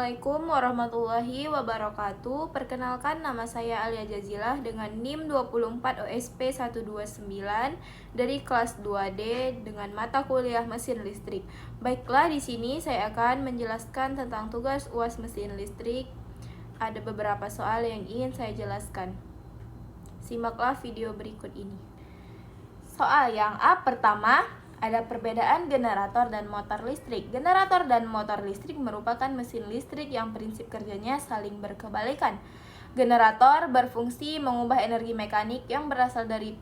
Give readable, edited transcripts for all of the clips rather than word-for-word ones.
Assalamualaikum warahmatullahi wabarakatuh. Perkenalkan, nama saya Alia Jazilah dengan NIM 24 OSP 129 dari kelas 2D dengan mata kuliah mesin listrik. Baiklah, di sini saya akan menjelaskan tentang tugas UAS mesin listrik. Ada beberapa soal yang ingin saya jelaskan. Simaklah video berikut ini. Soal yang A pertama, ada perbedaan generator dan motor listrik. Generator dan motor listrik merupakan mesin listrik yang prinsip kerjanya saling berkebalikan. Generator berfungsi mengubah energi mekanik yang berasal dari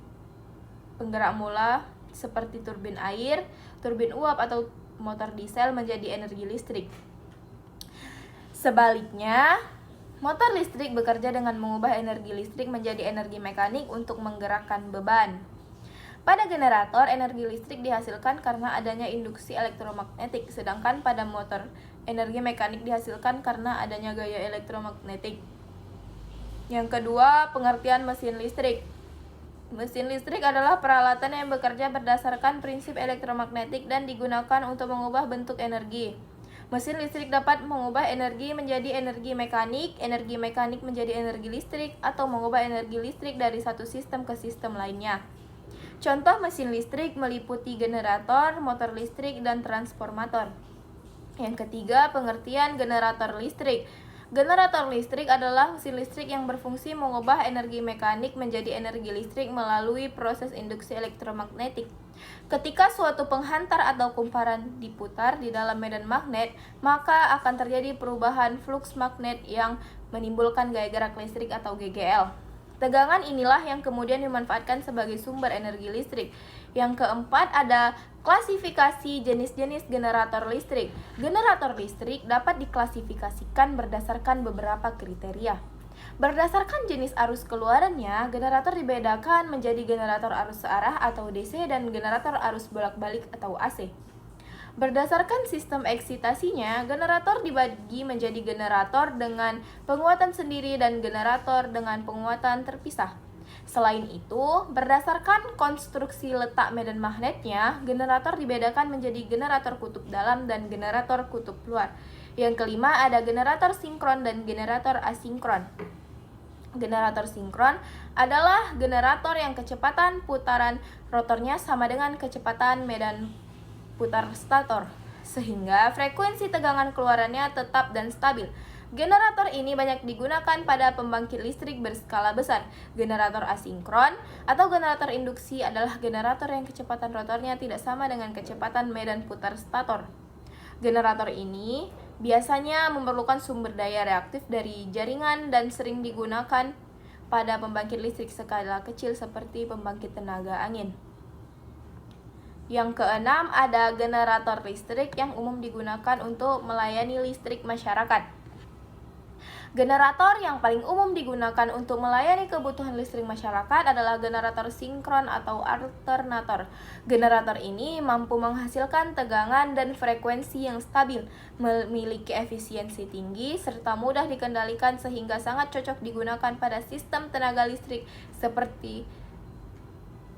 penggerak mula seperti turbin air, turbin uap atau motor diesel menjadi energi listrik. Sebaliknya, motor listrik bekerja dengan mengubah energi listrik menjadi energi mekanik untuk menggerakkan beban. Pada generator, energi listrik dihasilkan karena adanya induksi elektromagnetik, sedangkan pada motor, energi mekanik dihasilkan karena adanya gaya elektromagnetik. Yang kedua, pengertian mesin listrik. Mesin listrik adalah peralatan yang bekerja berdasarkan prinsip elektromagnetik dan digunakan untuk mengubah bentuk energi. Mesin listrik dapat mengubah energi menjadi energi mekanik menjadi energi listrik, atau mengubah energi listrik dari satu sistem ke sistem lainnya. Contoh mesin listrik meliputi generator, motor listrik, dan transformator. Yang ketiga, pengertian generator listrik. Generator listrik adalah mesin listrik yang berfungsi mengubah energi mekanik menjadi energi listrik melalui proses induksi elektromagnetik. Ketika suatu penghantar atau kumparan diputar di dalam medan magnet, maka akan terjadi perubahan fluks magnet yang menimbulkan gaya gerak listrik atau GGL. Tegangan inilah yang kemudian dimanfaatkan sebagai sumber energi listrik. Yang keempat, ada klasifikasi jenis-jenis generator listrik. Generator listrik dapat diklasifikasikan berdasarkan beberapa kriteria. Berdasarkan jenis arus keluarannya, generator dibedakan menjadi generator arus searah atau DC dan generator arus bolak-balik atau AC. Berdasarkan sistem eksitasinya, generator dibagi menjadi generator dengan penguatan sendiri dan generator dengan penguatan terpisah. Selain itu, berdasarkan konstruksi letak medan magnetnya, generator dibedakan menjadi generator kutub dalam dan generator kutub luar. Yang kelima, ada generator sinkron dan generator asinkron. Generator sinkron adalah generator yang kecepatan putaran rotornya sama dengan kecepatan medan putar stator, sehingga frekuensi tegangan keluarannya tetap dan stabil. Generator ini banyak digunakan pada pembangkit listrik berskala besar. Generator asinkron atau generator induksi adalah generator yang kecepatan rotornya tidak sama dengan kecepatan medan putar stator. Generator ini biasanya memerlukan sumber daya reaktif dari jaringan dan sering digunakan pada pembangkit listrik skala kecil seperti pembangkit tenaga angin. Yang keenam, ada generator listrik yang umum digunakan untuk melayani listrik masyarakat. Generator yang paling umum digunakan untuk melayani kebutuhan listrik masyarakat adalah generator sinkron atau alternator. Generator ini mampu menghasilkan tegangan dan frekuensi yang stabil, memiliki efisiensi tinggi, serta mudah dikendalikan sehingga sangat cocok digunakan pada sistem tenaga listrik seperti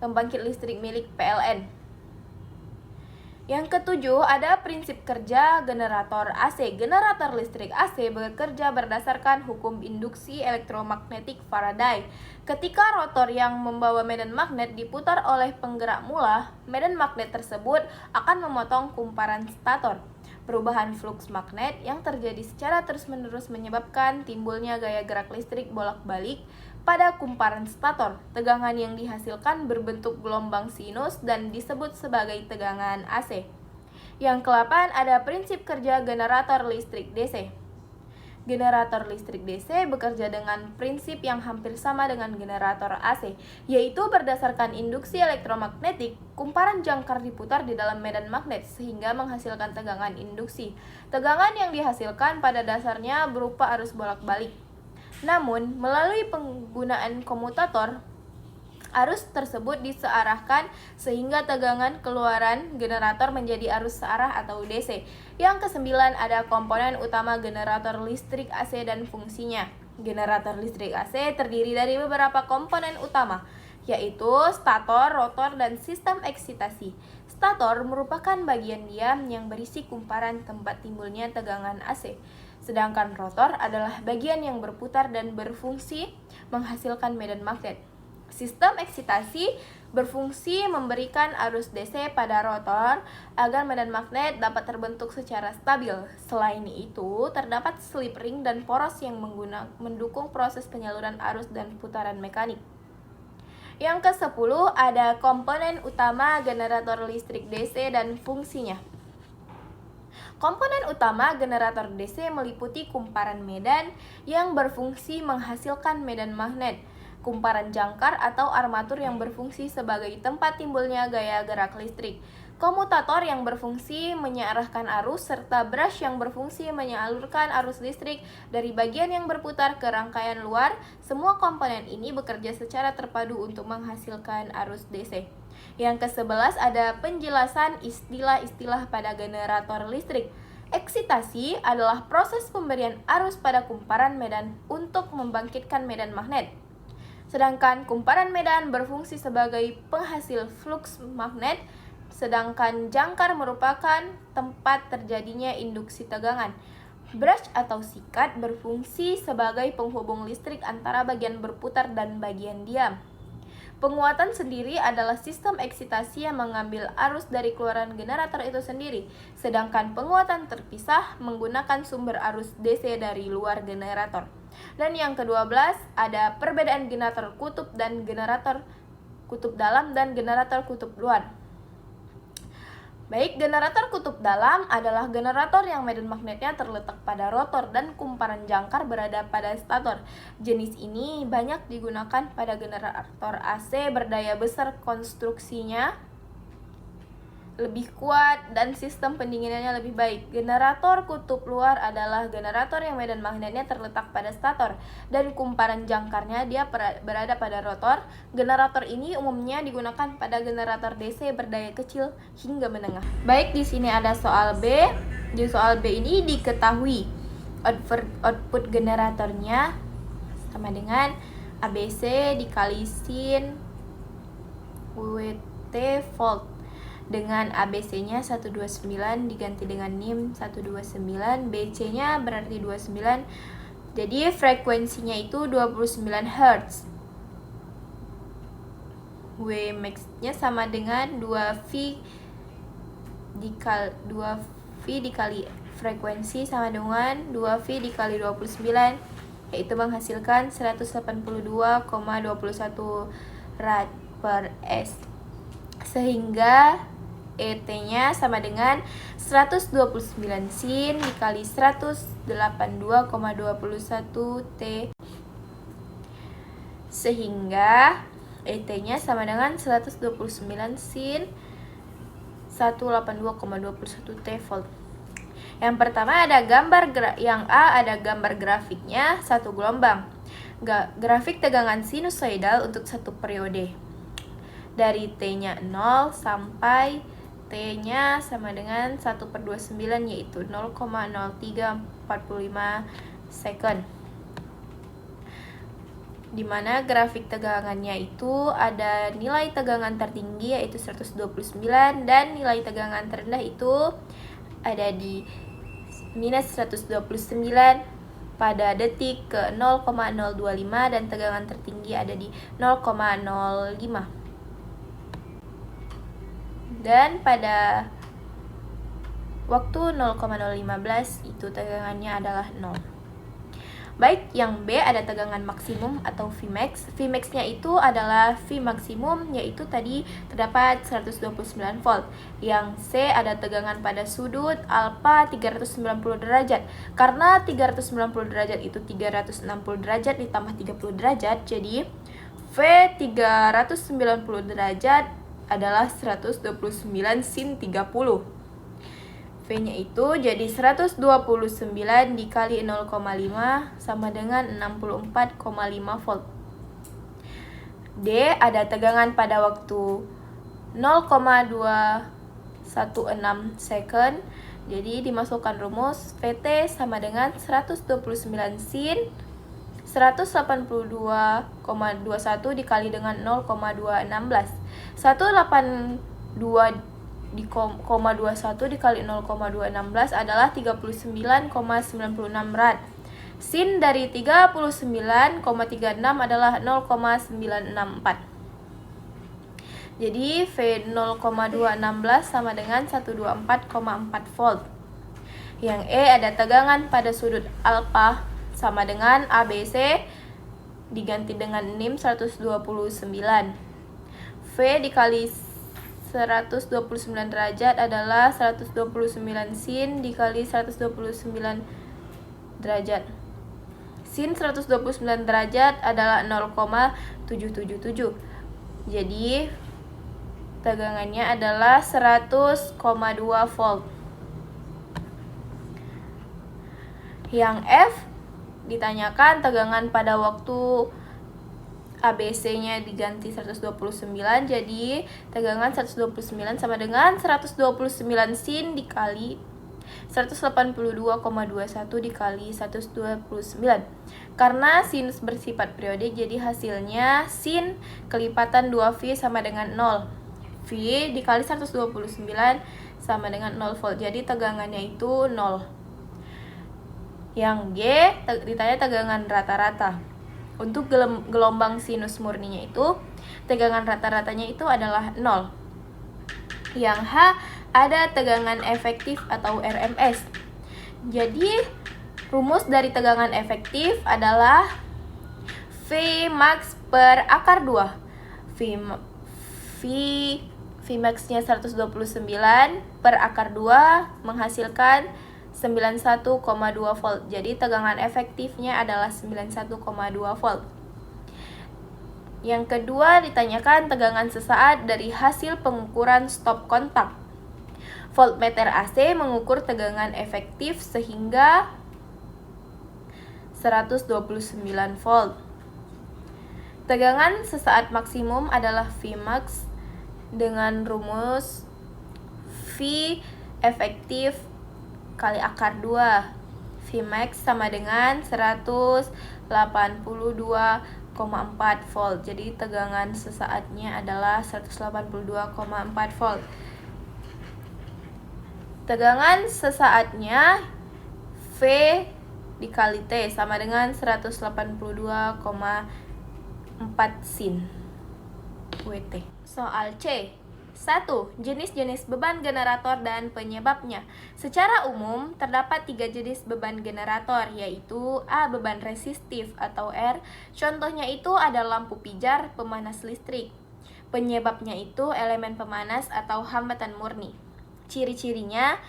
pembangkit listrik milik PLN. Yang ketujuh, ada prinsip kerja generator AC. Generator listrik AC bekerja berdasarkan hukum induksi elektromagnetik Faraday. Ketika rotor yang membawa medan magnet diputar oleh penggerak mula, medan magnet tersebut akan memotong kumparan stator. Perubahan fluks magnet yang terjadi secara terus-menerus menyebabkan timbulnya gaya gerak listrik bolak-balik pada kumparan stator. Tegangan yang dihasilkan berbentuk gelombang sinus dan disebut sebagai tegangan AC. Yang ke-8, ada prinsip kerja generator listrik DC. Generator listrik DC bekerja dengan prinsip yang hampir sama dengan generator AC, yaitu berdasarkan induksi elektromagnetik. Kumparan jangkar diputar di dalam medan magnet sehingga menghasilkan tegangan induksi. Tegangan yang dihasilkan pada dasarnya berupa arus bolak-balik. Namun, melalui penggunaan komutator, arus tersebut disearahkan sehingga tegangan keluaran generator menjadi arus searah atau DC. Yang ke-9, ada komponen utama generator listrik AC dan fungsinya. Generator listrik AC terdiri dari beberapa komponen utama, yaitu stator, rotor, dan sistem eksitasi. Stator merupakan bagian diam yang berisi kumparan tempat timbulnya tegangan AC. Sedangkan rotor adalah bagian yang berputar dan berfungsi menghasilkan medan magnet. Sistem eksitasi berfungsi memberikan arus DC pada rotor agar medan magnet dapat terbentuk secara stabil. Selain itu, terdapat slip ring dan poros yang mendukung proses penyaluran arus dan putaran mekanik. Yang ke-10 ada komponen utama generator listrik DC dan fungsinya. Komponen utama generator DC meliputi kumparan medan yang berfungsi menghasilkan medan magnet, kumparan jangkar atau armatur yang berfungsi sebagai tempat timbulnya gaya gerak listrik, komutator yang berfungsi mengarahkan arus, serta brush yang berfungsi menyalurkan arus listrik dari bagian yang berputar ke rangkaian luar. Semua komponen ini bekerja secara terpadu untuk menghasilkan arus DC. Yang ke-11 ada penjelasan istilah-istilah pada generator listrik. Eksitasi adalah proses pemberian arus pada kumparan medan untuk membangkitkan medan magnet. Sedangkan kumparan medan berfungsi sebagai penghasil fluks magnet, sedangkan jangkar merupakan tempat terjadinya induksi tegangan. Brush atau sikat berfungsi sebagai penghubung listrik antara bagian berputar dan bagian diam. Penguatan sendiri adalah sistem eksitasi yang mengambil arus dari keluaran generator itu sendiri, sedangkan penguatan terpisah menggunakan sumber arus DC dari luar generator. Dan yang ke-12 ada perbedaan generator kutub dan generator kutub dalam dan generator kutub luar. Baik, generator kutub dalam adalah generator yang medan magnetnya terletak pada rotor dan kumparan jangkar berada pada stator. Jenis ini banyak digunakan pada generator AC berdaya besar, konstruksinya lebih kuat dan sistem pendinginannya lebih baik. Generator kutub luar adalah generator yang medan magnetnya terletak pada stator dan kumparan jangkarnya dia berada pada rotor. Generator ini umumnya digunakan pada generator DC berdaya kecil hingga menengah. Baik, di sini ada soal B. Di soal B ini diketahui output generatornya sama dengan ABC dikali sin WT volt. Dengan ABC-nya 129 diganti dengan NIM 129, BC-nya berarti 29. Jadi frekuensinya itu 29 Hz. W max-nya sama dengan 2V dikali frekuensi sama dengan 2V dikali 29, yaitu menghasilkan 182,21 rad per S. Sehingga ET-nya sama dengan 129 sin dikali 182,21 T. Sehingga ET-nya sama dengan 129 sin 182,21 T volt. Yang pertama ada yang A ada gambar grafiknya satu gelombang. Grafik tegangan sinusoidal untuk satu periode. Dari T-nya 0 sampai T-nya sama dengan 1/29, yaitu 0,0345 second. Dimana grafik tegangannya itu ada nilai tegangan tertinggi yaitu 129 dan nilai tegangan terendah itu ada di minus 129 pada detik ke 0,025 dan tegangan tertinggi ada di 0,05. Dan pada waktu 0,015 itu tegangannya adalah 0. Baik, yang B ada tegangan maksimum atau Vmax. Vmax-nya itu adalah V maksimum, yaitu tadi terdapat 129 volt. Yang C ada tegangan pada sudut alfa 390 derajat. Karena 390 derajat itu 360 derajat ditambah 30 derajat, jadi V 390 derajat adalah 129 sin 30. V-nya itu jadi 129 dikali 0,5 sama dengan 64,5 volt. D ada tegangan pada waktu 0,216 second. Jadi dimasukkan rumus VT sama dengan 129 sin 182,21 dikali dengan 0,216. 182 di 0,21 dikali 0,216 adalah 39,96 rad. Sin dari 39,36 adalah 0,964. Jadi V 0,216 sama dengan 124,4 volt. Yang E ada tegangan pada sudut alfa sama dengan ABC diganti dengan NIM 129. V dikali 129 derajat adalah 129 sin dikali 129 derajat. Sin 129 derajat adalah 0,777. Jadi tegangannya adalah 100,2 volt. Yang F ditanyakan tegangan pada waktu ABC-nya diganti 129, jadi tegangan 129 sama dengan 129 sin dikali 182,21 dikali 129. Karena sinus bersifat periodik, jadi hasilnya sin kelipatan 2V sama dengan 0. V dikali 129 sama dengan 0 volt, jadi tegangannya itu 0. Yang G ditanya tegangan rata-rata. Untuk gelombang sinus murninya itu tegangan rata-ratanya itu adalah 0. Yang H ada tegangan efektif atau RMS. Jadi rumus dari tegangan efektif adalah V max per akar 2. Vmax-nya 129 per akar 2 menghasilkan 91,2 volt. Jadi tegangan efektifnya adalah 91,2 volt. Yang kedua ditanyakan tegangan sesaat dari hasil pengukuran stop kontak. Voltmeter AC mengukur tegangan efektif sehingga 129 volt. Tegangan sesaat maksimum adalah Vmax dengan rumus V efektif kali akar 2. Vmax sama dengan 182,4 volt. Jadi tegangan sesaatnya adalah 182,4 volt. Tegangan sesaatnya V dikali T sama dengan 182,4 sin WT. Soal C. 1. Jenis-jenis beban generator dan penyebabnya. Secara umum, terdapat 3 jenis beban generator, yaitu A. Beban resistif atau R. Contohnya itu ada lampu pijar, pemanas listrik. Penyebabnya itu elemen pemanas atau hambatan murni. Ciri-cirinya,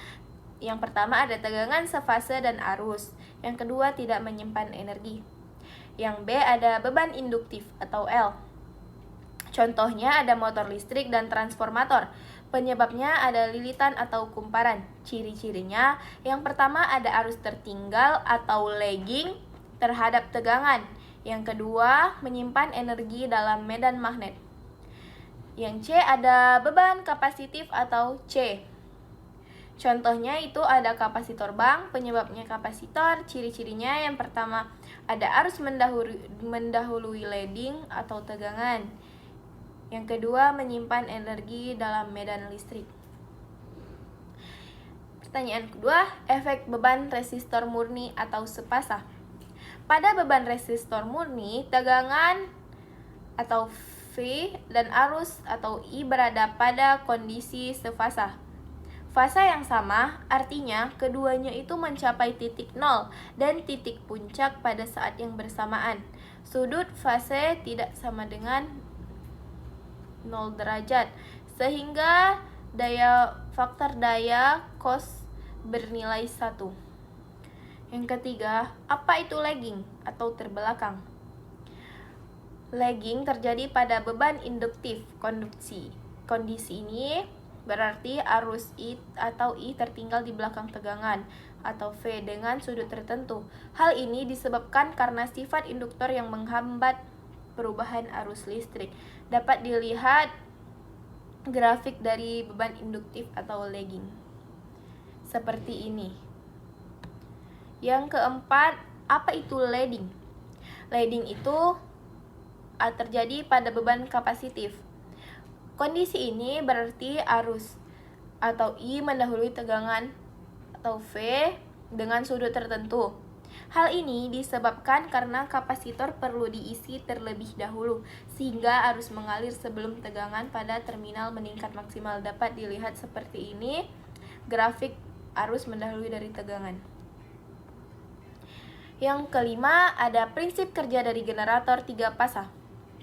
yang pertama ada tegangan sefase dan arus. Yang kedua tidak menyimpan energi. Yang B ada beban induktif atau L. Contohnya ada motor listrik dan transformator. Penyebabnya ada lilitan atau kumparan. Ciri-cirinya, yang pertama ada arus tertinggal atau lagging terhadap tegangan. Yang kedua, menyimpan energi dalam medan magnet. Yang C ada beban kapasitif atau C. Contohnya itu ada kapasitor bank, penyebabnya kapasitor. Ciri-cirinya yang pertama ada arus mendahului leading atau tegangan. Yang kedua, menyimpan energi dalam medan listrik. Pertanyaan kedua, efek beban resistor murni atau sepasang. Pada beban resistor murni, tegangan atau V dan arus atau I berada pada kondisi sefasa. Fasa yang sama artinya keduanya itu mencapai titik nol dan titik puncak pada saat yang bersamaan. Sudut fase tidak sama dengan 0 derajat, sehingga faktor daya cos bernilai 1. Yang ketiga, apa itu lagging atau terbelakang? Lagging terjadi pada beban induktif konduksi. Kondisi ini berarti arus I atau I tertinggal di belakang tegangan atau V dengan sudut tertentu. Hal ini disebabkan karena sifat induktor yang menghambat perubahan arus listrik. Dapat dilihat grafik dari beban induktif atau lagging seperti ini. Yang keempat, apa itu leading? Leading itu terjadi pada beban kapasitif. Kondisi ini berarti arus atau I mendahului tegangan atau V dengan sudut tertentu. Hal ini disebabkan karena kapasitor perlu diisi terlebih dahulu, sehingga arus mengalir sebelum tegangan pada terminal meningkat maksimal. Dapat dilihat seperti ini, grafik arus mendahului dari tegangan. Yang kelima, ada prinsip kerja dari generator 3 fasa.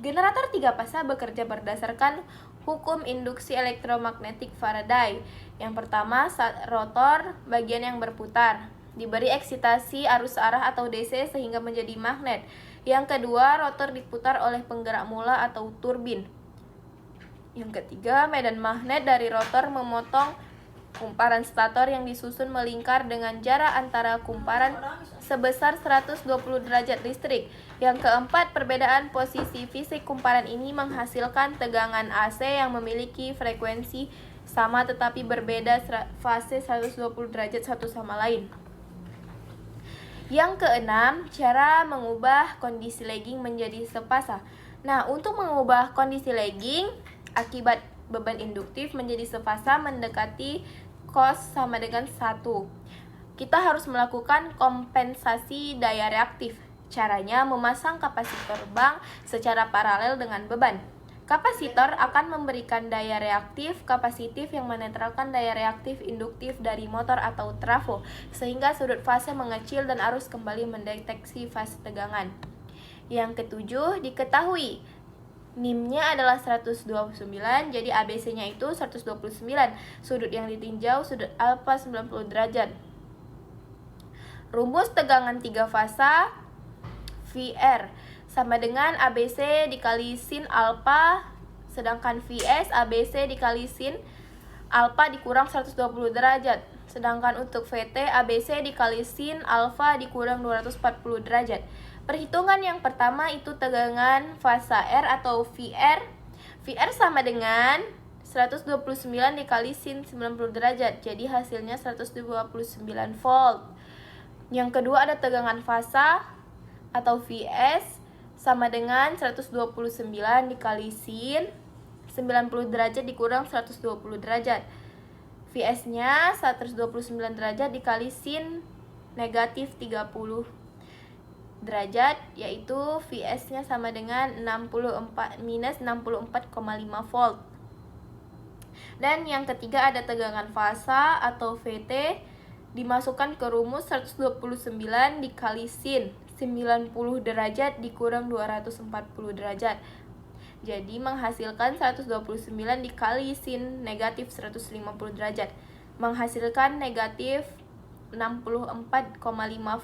Generator 3 fasa bekerja berdasarkan hukum induksi elektromagnetik Faraday. Yang pertama, saat rotor bagian yang berputar diberi eksitasi arus arah atau DC sehingga menjadi magnet. Yang kedua, rotor diputar oleh penggerak mula atau turbin. Yang ketiga, medan magnet dari rotor memotong kumparan stator yang disusun melingkar dengan jarak antara kumparan sebesar 120 derajat listrik. Yang keempat, perbedaan posisi fisik kumparan ini menghasilkan tegangan AC yang memiliki frekuensi sama tetapi berbeda fase 120 derajat satu sama lain. Yang keenam, cara mengubah kondisi lagging menjadi sepasa. Nah, untuk mengubah kondisi lagging akibat beban induktif menjadi sepasa mendekati cos sama dengan 1. Kita harus melakukan kompensasi daya reaktif. Caranya memasang kapasitor bank secara paralel dengan beban. Kapasitor akan memberikan daya reaktif kapasitif yang menetralkan daya reaktif induktif dari motor atau trafo, sehingga sudut fase mengecil dan arus kembali mendeteksi fase tegangan. Yang ketujuh, diketahui NIM-nya adalah 129, jadi ABC-nya itu 129. Sudut yang ditinjau sudut alfa 90 derajat. Rumus tegangan 3 fasa VR sama dengan ABC dikali sin alfa, sedangkan VS ABC dikali sin alfa dikurang 120 derajat. Sedangkan untuk VT ABC dikali sin alfa dikurang 240 derajat. Perhitungan yang pertama itu tegangan fasa R atau VR. VR sama dengan 129 dikali sin 90 derajat. Jadi hasilnya 129 volt. Yang kedua ada tegangan fasa atau VS sama dengan 129 dikali sin 90 derajat dikurang 120 derajat. VS-nya 129 derajat dikali sin negatif 30 derajat, yaitu VS-nya sama dengan 64 volt. Dan yang ketiga ada tegangan fasa atau VT dimasukkan ke rumus 129 dikali sin 90 derajat dikurang 240 derajat. Jadi menghasilkan 129 dikali sin negatif 150 derajat, menghasilkan negatif 64,5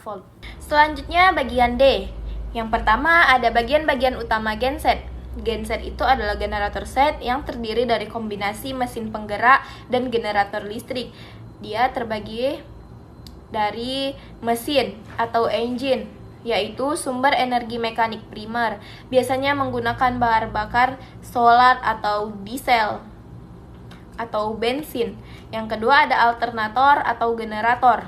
volt. Selanjutnya bagian D. Yang pertama ada bagian-bagian utama genset. Genset itu adalah generator set yang terdiri dari kombinasi mesin penggerak dan generator listrik. Dia terbagi dari mesin atau engine, yaitu sumber energi mekanik primer, biasanya menggunakan bahan bakar solar atau diesel atau bensin. Yang kedua ada alternator atau generator.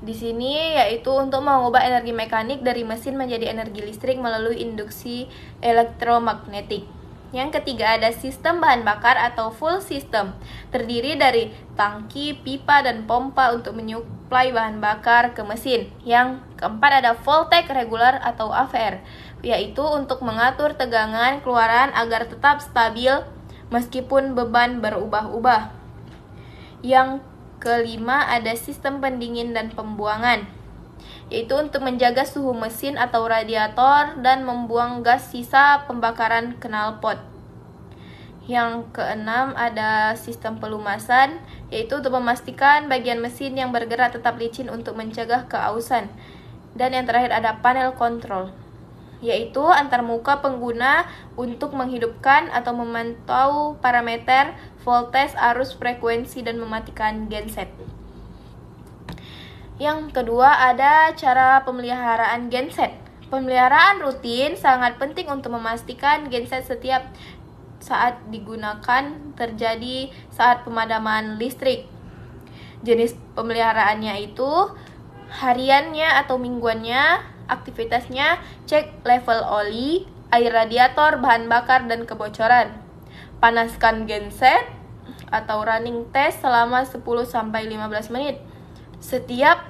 Di sini yaitu untuk mengubah energi mekanik dari mesin menjadi energi listrik melalui induksi elektromagnetik. Yang ketiga ada sistem bahan bakar atau full system, terdiri dari tangki, pipa, dan pompa untuk menyuplai bahan bakar ke mesin. Yang keempat ada voltage regular atau AVR, yaitu untuk mengatur tegangan keluaran agar tetap stabil meskipun beban berubah-ubah. Yang kelima ada sistem pendingin dan pembuangan, yaitu untuk menjaga suhu mesin atau radiator dan membuang gas sisa pembakaran knalpot. Yang keenam ada sistem pelumasan, yaitu untuk memastikan bagian mesin yang bergerak tetap licin untuk mencegah keausan. Dan yang terakhir ada panel kontrol, yaitu antarmuka pengguna untuk menghidupkan atau memantau parameter voltage, arus, frekuensi, dan mematikan genset. Yang kedua ada cara pemeliharaan genset. Pemeliharaan rutin sangat penting untuk memastikan genset setiap saat digunakan terjadi saat pemadaman listrik. Jenis pemeliharaannya itu hariannya atau mingguannya, aktivitasnya cek level oli, air radiator, bahan bakar, dan kebocoran. Panaskan genset atau running test selama 10-15 menit. Setiap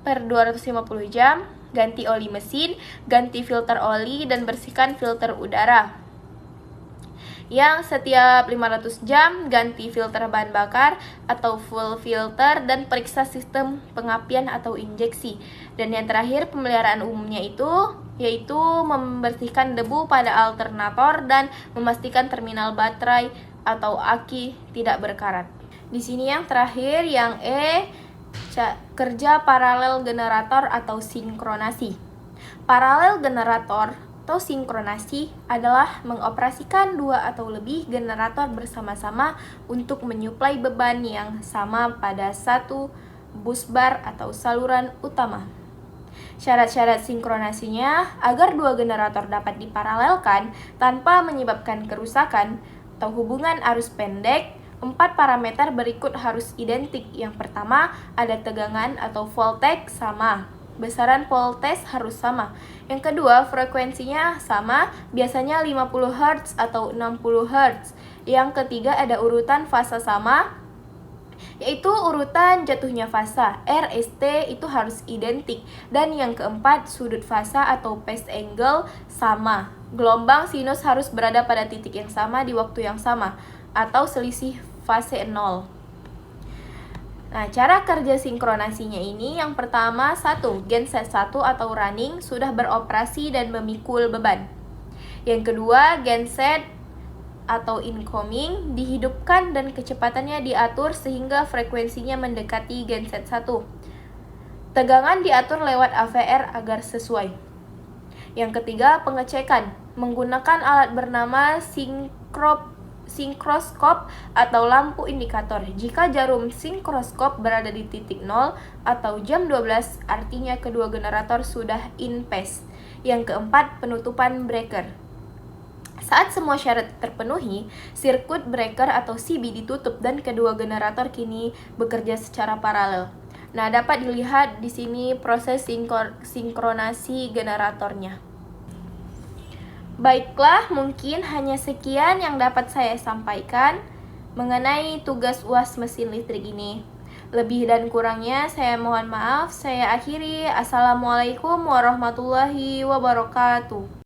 per 250 jam, ganti oli mesin, ganti filter oli, dan bersihkan filter udara. Yang setiap 500 jam, ganti filter bahan bakar atau full filter, dan periksa sistem pengapian atau injeksi. Dan yang terakhir, pemeliharaan umumnya yaitu membersihkan debu pada alternator dan memastikan terminal baterai atau aki tidak berkarat. Di sini yang terakhir, yang E, kerja paralel generator atau sinkronasi. Paralel generator atau sinkronasi adalah mengoperasikan dua atau lebih generator bersama-sama untuk menyuplai beban yang sama pada satu busbar atau saluran utama. Syarat-syarat sinkronasinya agar dua generator dapat diparalelkan tanpa menyebabkan kerusakan atau hubungan arus pendek. 4 parameter berikut harus identik. Yang pertama, ada tegangan atau voltage sama. Besaran voltage harus sama. Yang kedua, frekuensinya sama, biasanya 50 Hz atau 60 Hz. Yang ketiga, ada urutan fasa sama, yaitu urutan jatuhnya fasa. RST itu harus identik. Dan yang keempat, sudut fasa atau phase angle sama. Gelombang sinus harus berada pada titik yang sama di waktu yang sama, atau selisih fase 0. Nah, cara kerja sinkronasinya ini yang pertama, 1. Genset 1 atau running sudah beroperasi dan memikul beban. Yang kedua, genset atau incoming dihidupkan dan kecepatannya diatur sehingga frekuensinya mendekati genset 1. Tegangan diatur lewat AVR agar sesuai. Yang ketiga, pengecekan menggunakan alat bernama sinkroskop atau lampu indikator. Jika jarum sinkroskop berada di titik 0 atau jam 12, artinya kedua generator sudah in phase. Yang keempat, penutupan breaker. Saat semua syarat terpenuhi, sirkuit breaker atau CB ditutup dan kedua generator kini bekerja secara paralel. Nah, dapat dilihat di sini proses sinkronasi generatornya. Baiklah, mungkin hanya sekian yang dapat saya sampaikan mengenai tugas UAS mesin listrik ini. Lebih dan kurangnya saya mohon maaf. Saya akhiri. Assalamualaikum warahmatullahi wabarakatuh.